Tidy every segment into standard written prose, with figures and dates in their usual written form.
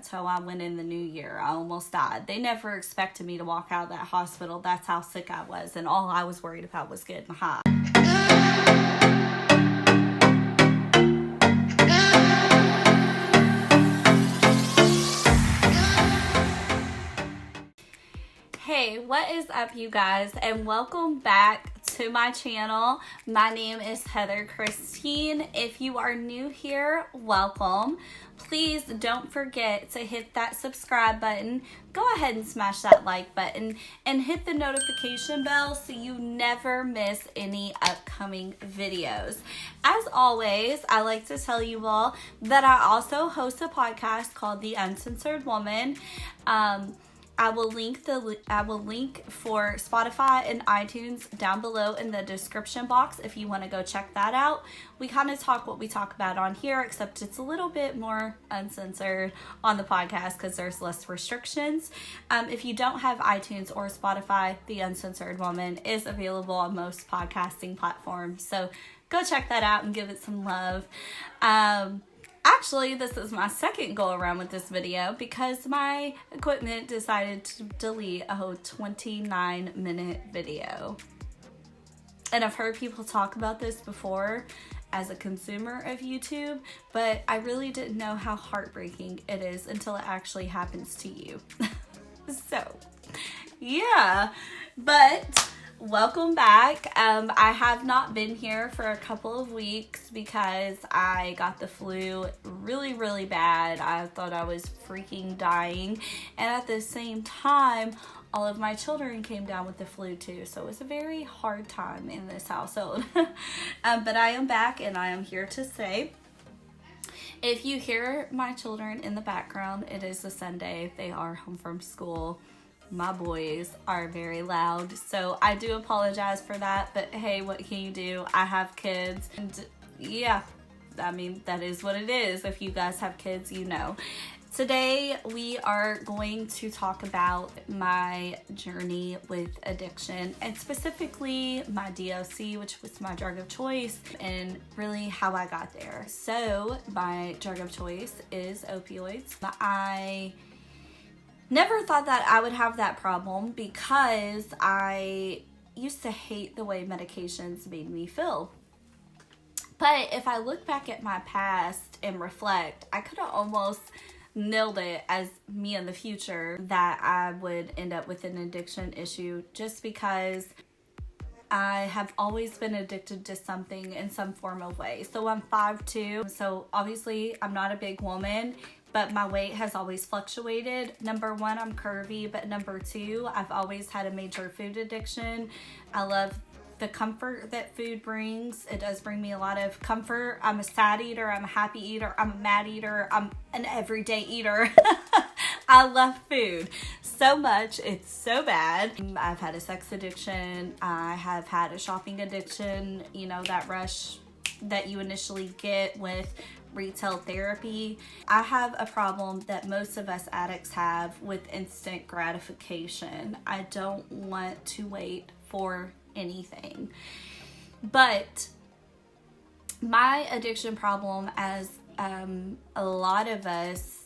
That's how I went in the new year. I almost died. They never expected me to walk out of that hospital. That's how sick I was. And all I was worried about was getting high. Hey, what is up, you guys, and welcome back to my channel. My name is Heather Christine. If you are new here, welcome. Please don't forget to hit that subscribe button. Go ahead and smash that like button and hit the notification bell so you never miss any upcoming videos. As always, I like to tell you all that I also host a podcast called the UnCensored Woman. I will link for Spotify and iTunes down below in the description box if you want to go check that out. We kind of talk what we talk about on here, except it's a little bit more uncensored on the podcast because there's less restrictions. If you don't have iTunes or Spotify, the UnCensored Woman is available on most podcasting platforms. So go check that out and give it some love. Actually, this is my second go around with this video because my equipment decided to delete a whole 29-minute video. And I've heard people talk about this before as a consumer of YouTube, but I really didn't know how heartbreaking it is until it actually happens to you. So, yeah, but welcome back. I have not been here for a couple of weeks because I got the flu really bad. I thought I was freaking dying, and at the same time all of my children came down with the flu too, so it was a very hard time in this household. But I am back, and I am here to say, if you hear my children in the background, it is a Sunday. They are home from school. My boys are very loud, so I do apologize for that, but hey, what can you do? I have kids, and yeah, I mean, that is what it is. If you guys have kids, you know. Today we are going to talk about my journey with addiction, and specifically my DOC, which was my drug of choice, and really how I got there. So my drug of choice is opioids. I never thought that I would have that problem because I used to hate the way medications made me feel. But if I look back at my past and reflect, I could have almost nailed it as me in the future that I would end up with an addiction issue, just because I have always been addicted to something in some form of way. So I'm 5'2", so obviously I'm not a big woman, but my weight has always fluctuated. Number one, I'm curvy, but number two, I've always had a major food addiction. I love the comfort that food brings. It does bring me a lot of comfort. I'm a sad eater, I'm a happy eater, I'm a mad eater, I'm an everyday eater. I love food so much, it's so bad. I've had a sex addiction, I have had a shopping addiction, you know, that rush that you initially get with retail therapy. I have a problem that most of us addicts have with instant gratification. I don't want to wait for anything. But my addiction problem, as a lot of us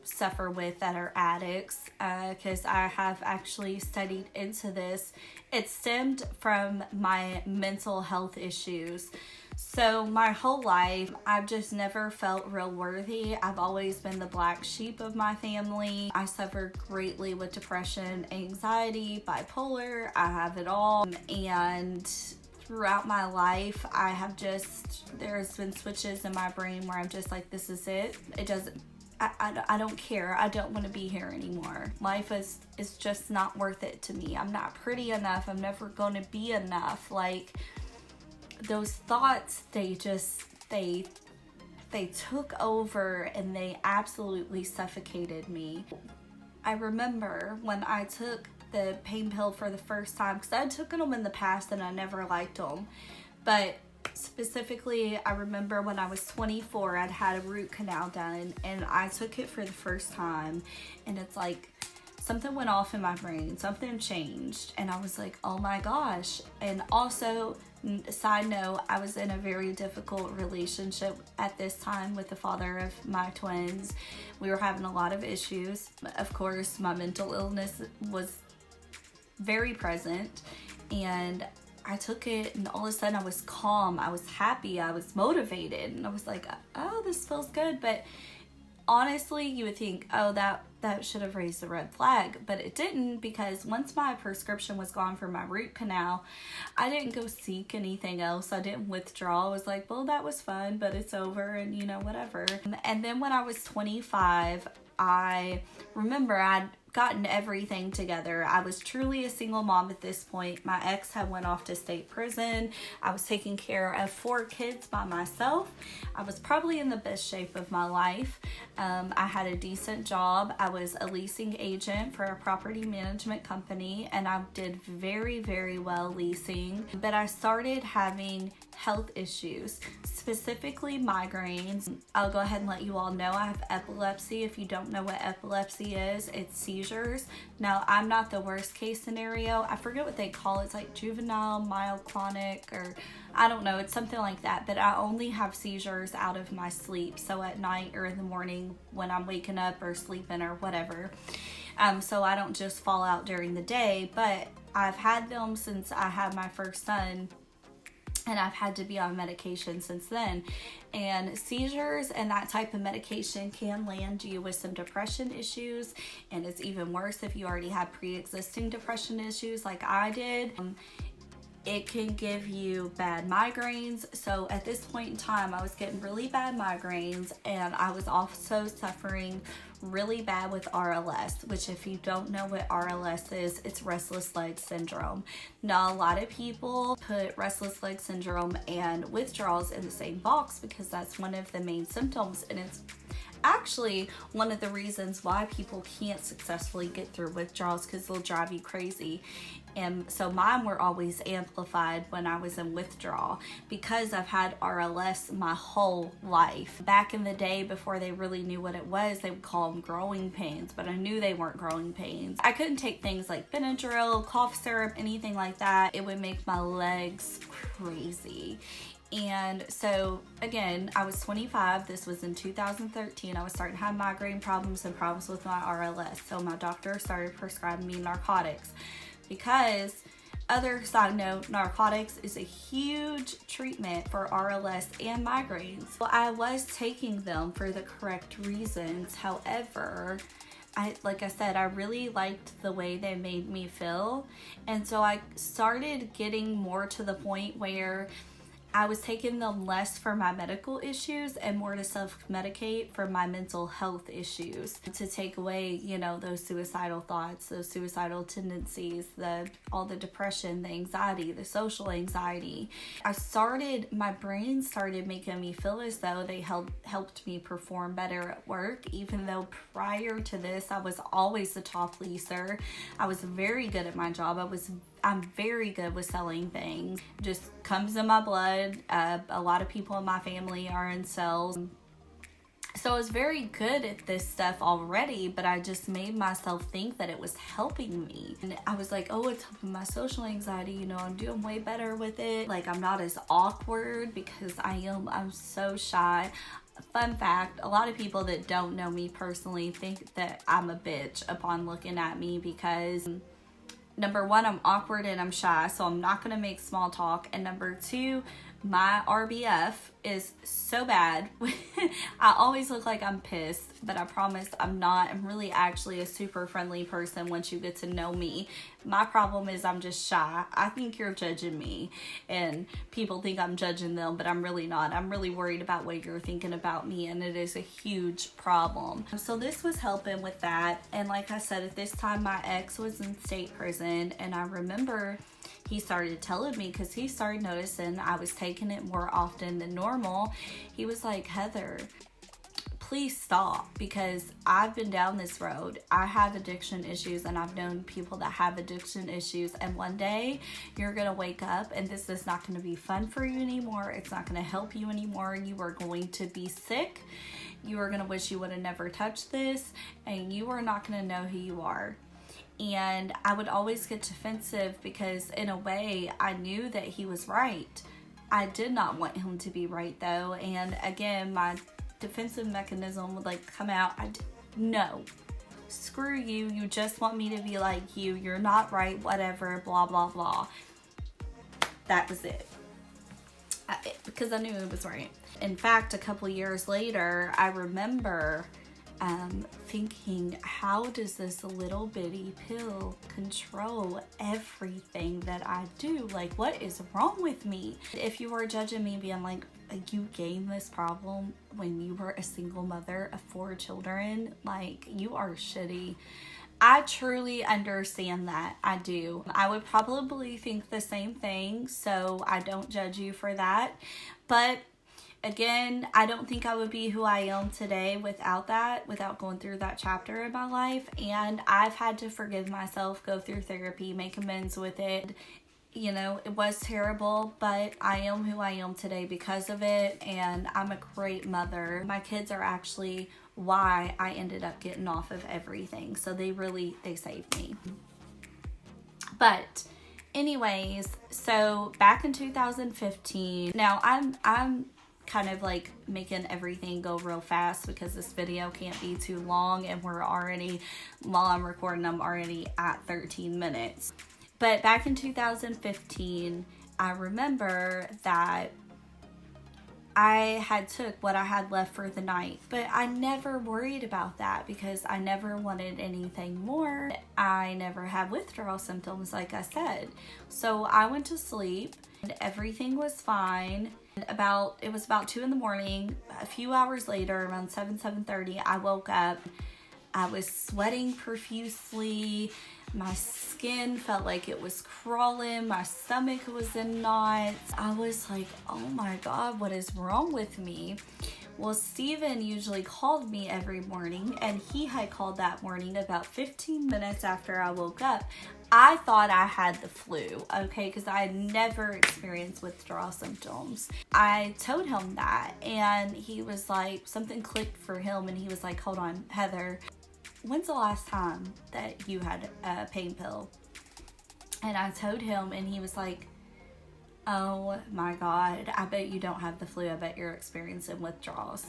suffer with that are addicts, because I have actually studied into this, it stemmed from my mental health issues. So my whole life, I've just never felt real worthy. I've always been the black sheep of my family. I suffer greatly with depression, anxiety, bipolar. I have it all. And throughout my life, there's been switches in my brain where I'm just like, this is it. I don't care. I don't want to be here anymore. Life is just not worth it to me. I'm not pretty enough. I'm never going to be enough. Like, those thoughts, they took over and they absolutely suffocated me. I remember when I took the pain pill for the first time, because I had taken them in the past and I never liked them, but specifically I remember when I was 24, I'd had a root canal done, and I took it for the first time, and it's like something went off in my brain, something changed, and I was like, oh my gosh. And also, side note, I was in a very difficult relationship at this time with the father of my twins. We were having a lot of issues. Of course, my mental illness was very present, and I took it, and all of a sudden I was calm, I was happy, I was motivated, and I was like, oh, this feels good. But honestly, you would think, oh, that should have raised a red flag, but it didn't, because once my prescription was gone for my root canal, I didn't go seek anything else. I didn't withdraw. I was like, well, that was fun, but it's over, and you know, whatever. And then when I was 25, I remember I'd gotten everything together. I was truly a single mom at this point. My ex had went off to state prison. I was taking care of 4 kids by myself. I was probably in the best shape of my life. I had a decent job. I was a leasing agent for a property management company, and I did very, very well leasing. But I started having health issues, specifically migraines. I'll go ahead and let you all know I have epilepsy. If you don't know what epilepsy is, it's seizures. Now, I'm not the worst case scenario. I forget what they call it. It's like juvenile myoclonic, or I don't know. It's something like that. But I only have seizures out of my sleep. So at night or in the morning when I'm waking up or sleeping or whatever. So I don't just fall out during the day. But I've had them since I had my first son, and I've had to be on medication since then. And seizures and that type of medication can land you with some depression issues, and it's even worse if you already have pre-existing depression issues like I did. It can give you bad migraines. So at this point in time, I was getting really bad migraines, and I was also suffering really bad with RLS, which, if you don't know what RLS is, it's Restless Leg Syndrome. Now, a lot of people put Restless Leg Syndrome and withdrawals in the same box because that's one of the main symptoms, and it's actually one of the reasons why people can't successfully get through withdrawals, because they'll drive you crazy. And so mine were always amplified when I was in withdrawal, because I've had RLS my whole life. Back in the day, before they really knew what it was, they would call them growing pains, but I knew they weren't growing pains. I couldn't take things like Benadryl, cough syrup, anything like that. It would make my legs crazy. And so again, I was 25. This was in 2013. I was starting to have migraine problems and problems with my RLS. So my doctor started prescribing me narcotics, because, other side note, narcotics is a huge treatment for RLS and migraines. Well, I was taking them for the correct reasons. However, like I said, I really liked the way they made me feel. And so I started getting more to the point where I was taking them less for my medical issues and more to self-medicate for my mental health issues, to take away, you know, those suicidal thoughts, those suicidal tendencies, all the depression, the anxiety, the social anxiety. My brain started making me feel as though they helped me perform better at work, even though prior to this, I was always the top leaser. I was very good at my job. I'm very good with selling things. Just comes in my blood. A lot of people in my family are in sales. So I was very good at this stuff already, but I just made myself think that it was helping me. And I was like, oh, it's helping my social anxiety. You know, I'm doing way better with it. Like, I'm not as awkward, because I'm so shy. Fun fact, a lot of people that don't know me personally think that I'm a bitch upon looking at me, because number one, I'm awkward and I'm shy, so I'm not going to make small talk. And number two, my RBF is so bad. I always look like I'm pissed, but I promise I'm not. I'm really actually a super friendly person once you get to know me. My problem is I'm just shy. I think you're judging me, and people think I'm judging them, but I'm really not. I'm really worried about what you're thinking about me, and it is a huge problem. So this was helping with that. And like I said, at this time, my ex was in state prison, and I remember he started telling me, because he started noticing I was taking it more often than normal. He was like, Heather, please stop, because I've been down this road. I have addiction issues, and I've known people that have addiction issues, and one day you're gonna wake up and this is not gonna be fun for you anymore. It's not gonna help you anymore, and you are going to be sick. You are gonna wish you would have never touched this, and you are not gonna know who you are. And I would always get defensive because in a way I knew that he was right. I did not want him to be right though. And again, my defensive mechanism would like come out. No, screw you. You just want me to be like you. You're not right, whatever, blah, blah, blah. That was it. Because I knew it was right. In fact, a couple years later, I remember thinking, how does this little bitty pill control everything that I do? Like, what is wrong with me? If you were judging me being like, you gained this problem when you were a single mother of 4 children, like, you are shitty. I truly understand that. I do. I would probably think the same thing, so I don't judge you for that. But again, I don't think I would be who I am today without that, without going through that chapter in my life. And I've had to forgive myself, go through therapy, make amends with it. You know, it was terrible, but I am who I am today because of it, and I'm a great mother. My kids are actually why I ended up getting off of everything, so they saved me. But anyways, so back in 2015, now I'm kind of like making everything go real fast because this video can't be too long, and we're already, while I'm recording, I'm already at 13 minutes. But back in 2015, I remember that I had took what I had left for the night, but I never worried about that because I never wanted anything more. I never had withdrawal symptoms, like I said. So I went to sleep and everything was fine. It was about 2 in the morning. A few hours later, around 7:30, I woke up. I was sweating profusely. My skin felt like it was crawling. My stomach was in knots. I was like, oh my God, what is wrong with me? Well, Steven usually called me every morning, and he had called that morning about 15 minutes after I woke up. I thought I had the flu, okay, because I had never experienced withdrawal symptoms. I told him that, and he was like, something clicked for him, and he was like, hold on, Heather, when's the last time that you had a pain pill? And I told him, and he was like, oh my God, I bet you don't have the flu. I bet you're experiencing withdrawals.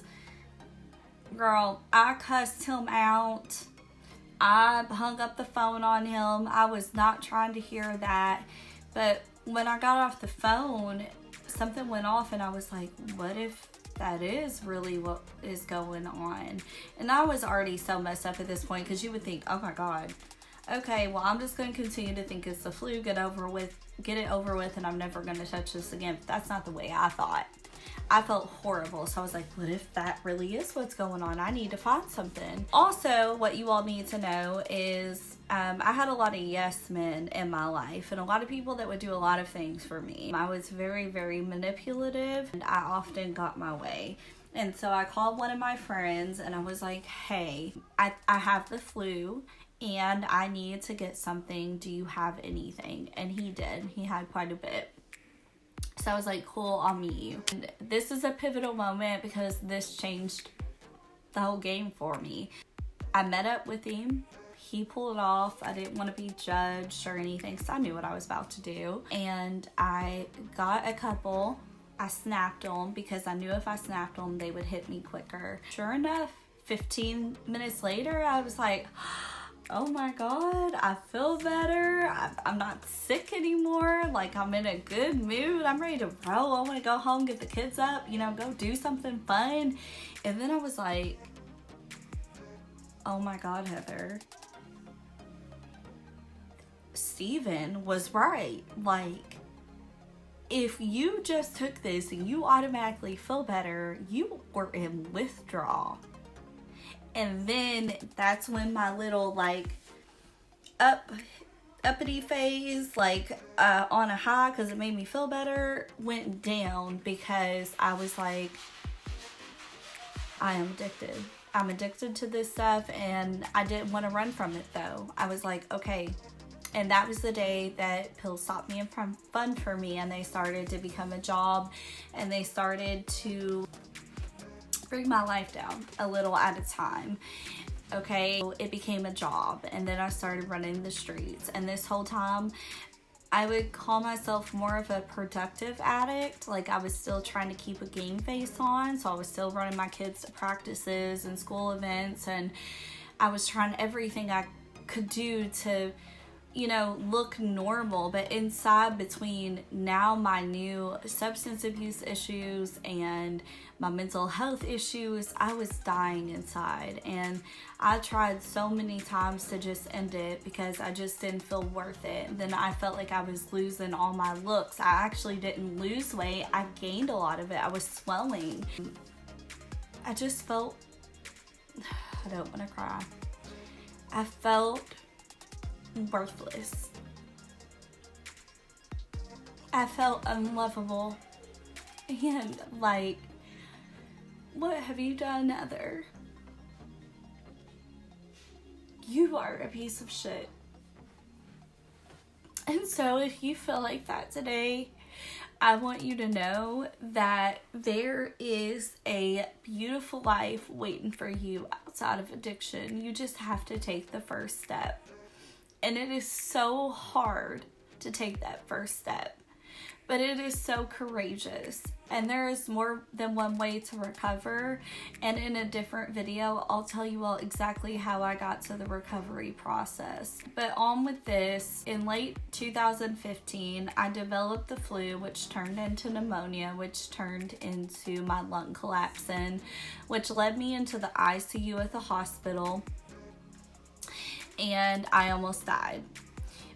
Girl, I cussed him out. I hung up the phone on him. I was not trying to hear that. But when I got off the phone, something went off, and I was like, what if that is really what is going on? And I was already so messed up at this point, because you would think, oh my God, okay, well, I'm just going to continue to think it's the flu, get it over with, and I'm never going to touch this again. But that's not the way I thought. I felt horrible. So I was like, what if that really is what's going on? I need to find something. Also, what you all need to know is I had a lot of yes men in my life, and a lot of people that would do a lot of things for me. I was very, very manipulative, and I often got my way. And so I called one of my friends, and I was like, hey, I have the flu, and I need to get something. Do you have anything? And he did. He had quite a bit. So I was like, cool, I'll meet you. And this is a pivotal moment because this changed the whole game for me. I met up with him. He pulled it off. I didn't want to be judged or anything, because I knew what I was about to do. And I got a couple. I snapped them because I knew if I snapped them, they would hit me quicker. Sure enough, 15 minutes later, I was like, oh my God, I feel better. I'm not sick anymore. Like, I'm in a good mood. I'm ready to roll. I want to go home, get the kids up, go do something fun. And then I was like, oh my God, Heather, Steven was right. Like, if you just took this and you automatically feel better, you were in withdrawal. And then that's when my little uppity phase, on a high because it made me feel better, went down, because I was like, I am addicted. I'm addicted to this stuff, and I didn't want to run from it though. I was like, okay. And that was the day that pills stopped being fun for me, and they started to become a job, and they started to bring my life down a little at a time. okay? It became a job, and then I started running the streets. And this whole time, I would call myself more of a productive addict. Like, I was still trying to keep a game face on, so I was still running my kids to practices and school events, and I was trying everything I could do to, you know, look normal. But inside, between now my new substance abuse issues and my mental health issues, I was dying inside. And I tried so many times to just end it because I just didn't feel worth it. And then I felt like I was losing all my looks. I actually didn't lose weight. I gained a lot of it. I was swelling. I just felt, I don't want to cry. I felt worthless. I felt unlovable. And like, what have you done, Heather? You are a piece of shit. And so if you feel like that today, I want you to know that there is a beautiful life waiting for you outside of addiction. You just have to take the first step. And it is so hard to take that first step, but it is so courageous. And there is more than one way to recover. And in a different video, I'll tell you all exactly how I got to the recovery process. But on with this, in late 2015, I developed the flu, which turned into pneumonia, which turned into my lung collapsing, which led me into the ICU at the hospital. And I almost died.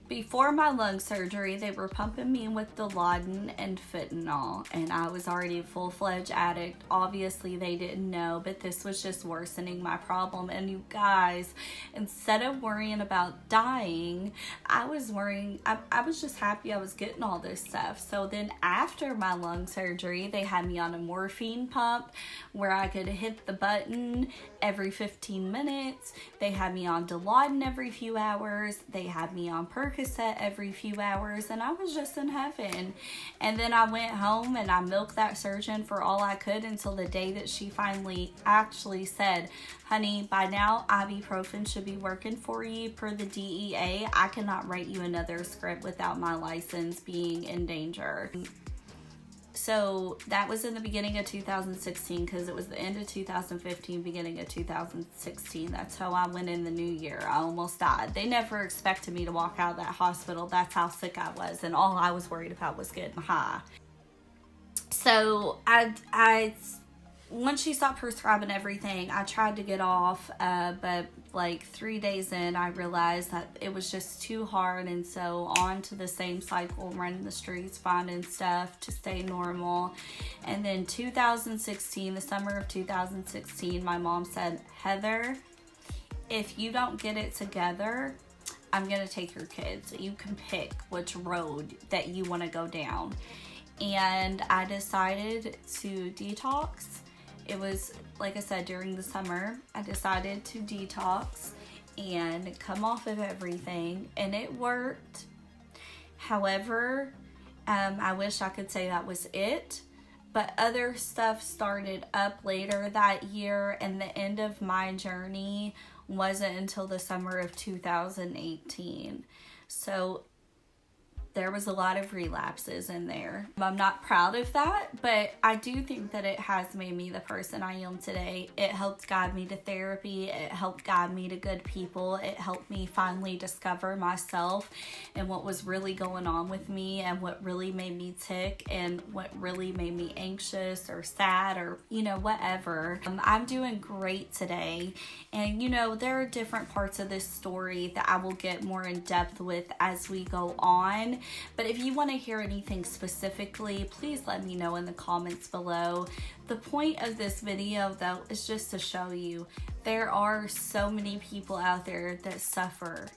Before my lung surgery, they were pumping me with Dilaudid and fentanyl, and I was already a full-fledged addict. Obviously, they didn't know, but this was just worsening my problem. And you guys, instead of worrying about dying, I was worrying, I was just happy I was getting all this stuff. So then after my lung surgery, they had me on a morphine pump where I could hit the button every 15 minutes. They had me on Dilaudid every few hours. They had me on Percocet every few hours, and I was just in heaven. And then I went home and I milked that surgeon for all I could until the day that she finally actually said, honey, by now ibuprofen should be working for you per the DEA. I cannot write you another script without my license being in danger. So that was in the beginning of 2016, because it was the end of 2015, beginning of 2016. That's how I went in the new year. I almost died. They never expected me to walk out of that hospital. That's how sick I was. And all I was worried about was getting high. So I once she stopped prescribing everything, I tried to get off, but like 3 days in, I realized that it was just too hard, and so on to the same cycle, running the streets, finding stuff to stay normal. And then 2016, the summer of 2016, my mom said, Heather, if you don't get it together, I'm gonna take your kids. You can pick which road that you want to go down. And I decided to detox. It was, like I said, during the summer, I decided to detox and come off of everything, and it worked. However, I wish I could say that was it, but other stuff started up later that year, and the end of my journey wasn't until the summer of 2018. So there was a lot of relapses in there. I'm not proud of that, but I do think that it has made me the person I am today. It helped guide me to therapy. It helped guide me to good people. It helped me finally discover myself and what was really going on with me, and what really made me tick, and what really made me anxious or sad, or, you know, whatever. I'm doing great today. And, you know, there are different parts of this story that I will get more in depth with as we go on. But if you want to hear anything specifically, please let me know in the comments below. The point of this video, though, is just to show you there are so many people out there that suffer,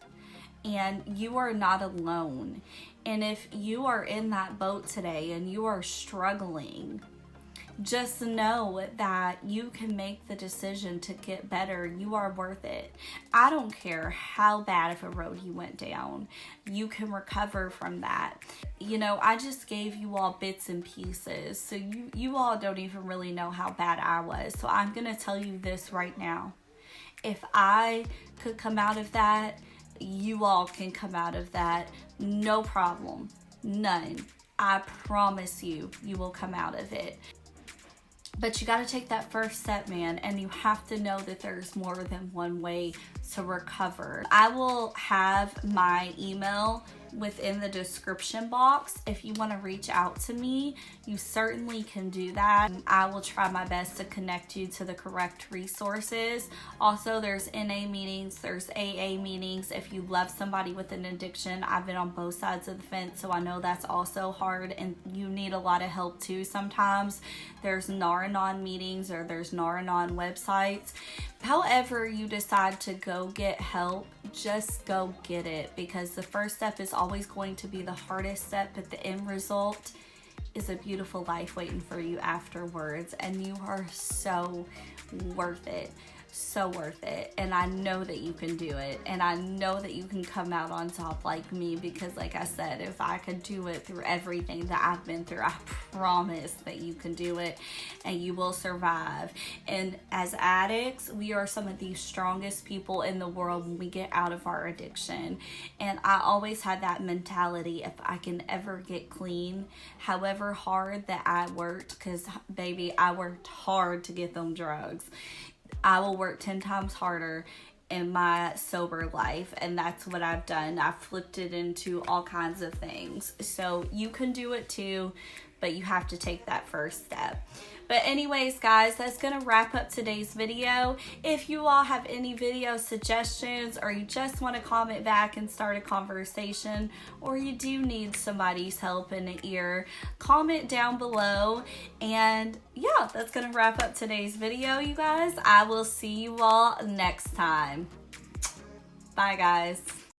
and you are not alone. And if you are in that boat today and you are struggling, just know that you can make the decision to get better. You are worth it. I don't care how bad of a road you went down. You can recover from that. You know, I just gave you all bits and pieces, so you all don't even really know how bad I was. So I'm going to tell you this right now. If I could come out of that, you all can come out of that. No problem. None. I promise you, you will come out of it. But you got to take that first step, man, and you have to know that there's more than one way to recover. I will have my email within the description box. If you want to reach out to me, you certainly can do that. I will try my best to connect you to the correct resources. Also, there's NA meetings, there's AA meetings. If you love somebody with an addiction, I've been on both sides of the fence, so I know that's also hard and you need a lot of help too sometimes. There's Nar-Anon meetings or there's Nar-Anon websites. However you decide to go get help, just go get it, because the first step is always going to be the hardest step, but the end result is a beautiful life waiting for you afterwards, and you are so worth it. So worth it. And I know that you can do it, and I know that you can come out on top like me, because like I said, if I could do it through everything that I've been through, I promise that you can do it and you will survive. And as addicts, we are some of the strongest people in the world when we get out of our addiction. And I always had that mentality, if I can ever get clean, however hard that I worked, because baby, I worked hard to get them drugs, I will work 10 times harder in my sober life, and that's what I've done. I've flipped it into all kinds of things. So you can do it too, but you have to take that first step. But anyways, guys, that's gonna wrap up today's video. If you all have any video suggestions, or you just want to comment back and start a conversation, or you do need somebody's help in an ear, comment down below. And yeah, that's gonna wrap up today's video, you guys. I will see you all next time. Bye, guys.